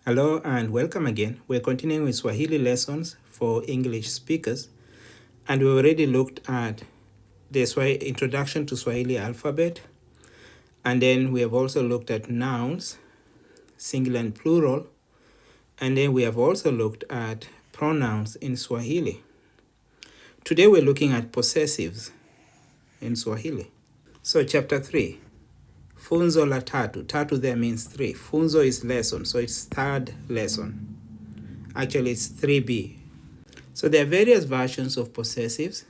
Hello and welcome again. We're continuing with Swahili lessons for English speakers, and we already looked at the introduction to Swahili alphabet, and then we have also looked at nouns, singular and plural, and then we have also looked at pronouns in Swahili. Today we're looking at possessives in Swahili. So chapter 3. Funzo la tatu. Tatu there means 3. Funzo is lesson, so it's third lesson. Actually, it's 3b. So there are various versions of possessives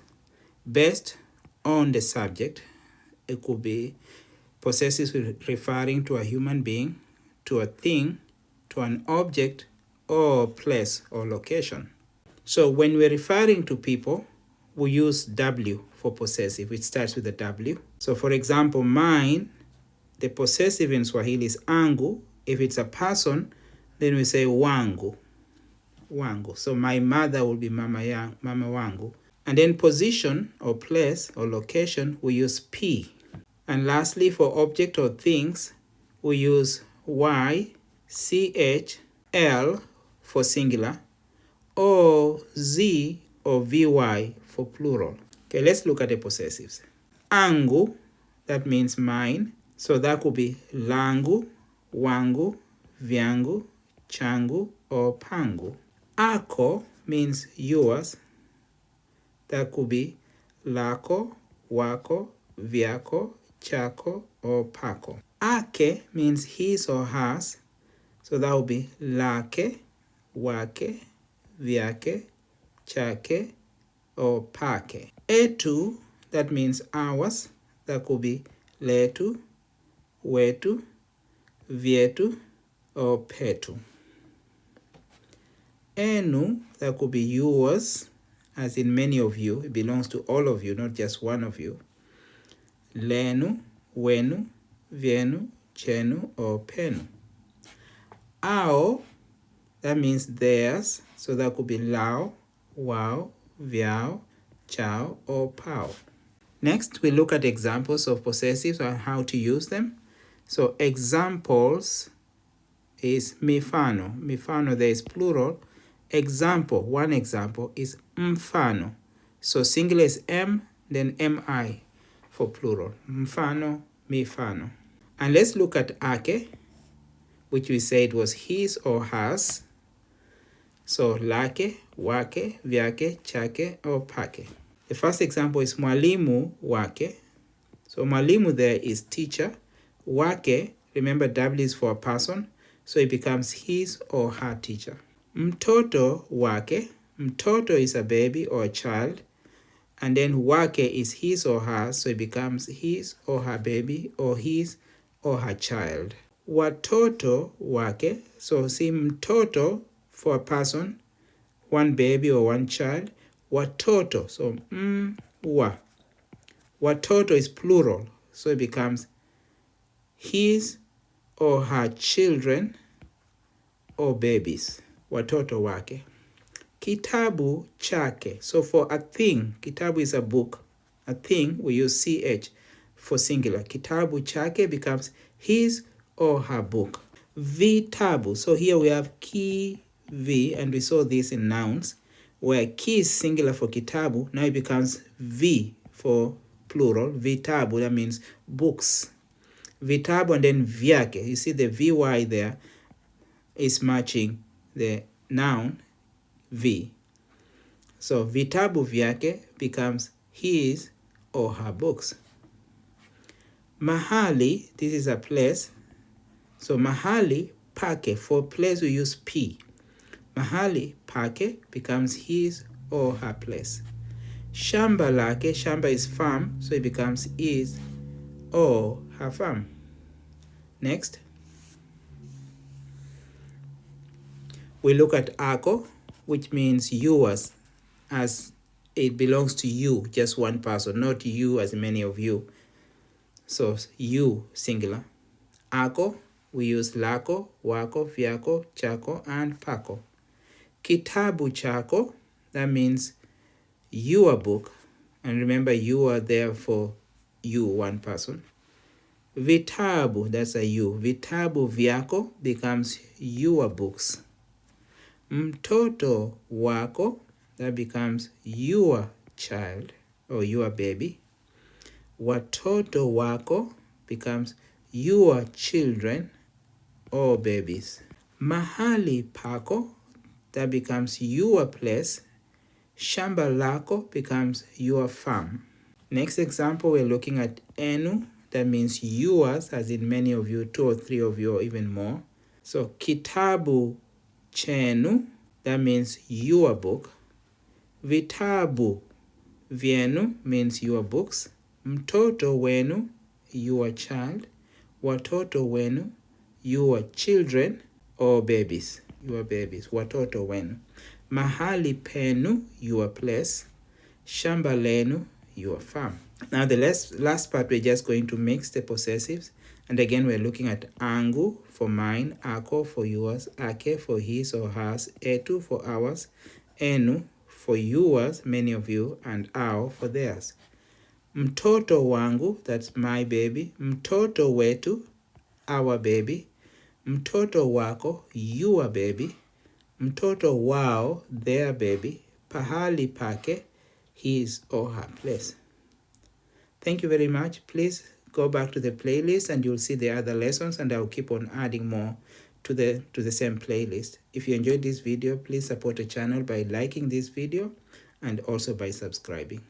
based on the subject. It could be possessives referring to a human being, to a thing, to an object, or place or location. So when we're referring to people, we use W for possessive, which starts with a W. So for example, mine, the possessive in Swahili is angu. If it's a person, then we say wangu. Wangu. So my mother will be mama wangu. And then position or place or location, we use P. And lastly, for object or things, we use Y, CH, L for singular, or Z or VY for plural. Okay, let's look at the possessives. Angu, that means mine. So that could be langu, wangu, vyangu, changu, or pangu. Ako means yours. That could be lako, wako, vyako, chako, or pako. Ake means his or hers. So that would be lake, wake, vyake, chake, or pake. Etu, that means ours. That could be letu, wetu, vyetu, or petu. Enu, that could be yours, as in many of you. It belongs to all of you, not just one of you. Lenu, wenu, vyenu, chenu, or penu. Ao, that means theirs. So that could be lao, wao, vyao, chao, or pao. Next, we look at examples of possessives and how to use them. So examples is mifano. Mifano, there is plural. Example, one example is mfano. So singular is M, then MI for plural. Mfano, mifano. And let's look at ake, which we said was his or hers. So lake, wake, vyake, chake, or pake. The first example is mwalimu wake. So mwalimu there is teacher. Wake, remember W is for a person, so it becomes his or her teacher. Mtoto wake. Mtoto is a baby or a child. And then wake is his or her, so it becomes his or her baby or his or her child. Watoto wake. So see mtoto for a person, one baby or one child. Watoto, so wa. Watoto is plural, so it becomes his or her children or babies. Watoto wake. Kitabu chake. So for a thing, kitabu is a book. A thing, we use CH for singular. Kitabu chake becomes his or her book. Vitabu. So here we have ki, v, and we saw this in nouns, where ki is singular for kitabu. Now it becomes v for plural. Vitabu, that means books. Vitabu and then vyake. You see the vy there is matching the noun v. So vitabu vyake becomes his or her books. Mahali, this is a place. So mahali pake, for place we use p. Mahali pake becomes his or her place. Shamba lake, shamba is farm, so it becomes his or her farm. Next, we look at ako, which means yours, as it belongs to you, just one person, not you as many of you. So you, singular. Ako, we use lako, wako, vyako, chako, and pako. Kitabu chako, that means your book. And remember, you are there for you, one person. Vitabu, that's a you. Vitabu vyako becomes your books. Mtoto wako, that becomes your child or your baby. Watoto wako becomes your children or babies. Mahali pako, that becomes your place. Shamba lako becomes your farm. Next example, we're looking at enu, that means yours, as in many of you, 2 or 3 of you, or even more. So kitabu chenu, that means your book. Vitabu vyenu means your books. Mtoto wenu, your child. Watoto wenu, your children or babies. Your babies. Watoto wenu. Mahali penu, your place. Shamba lenu, your farm. Now the last part, we're just going to mix the possessives. And again, we're looking at angu for mine, ako for yours, ake for his or hers, etu for ours, enu for yours, many of you, and ao for theirs. Mtoto wangu, that's my baby. Mtoto wetu, our baby. Mtoto wako, your baby. Mtoto wao, their baby. Pahali pake, his or her place. Thank you very much. Please go back to the playlist and you'll see the other lessons, and I'll keep on adding more to the same playlist. If you enjoyed this video, please support the channel by liking this video and also by subscribing.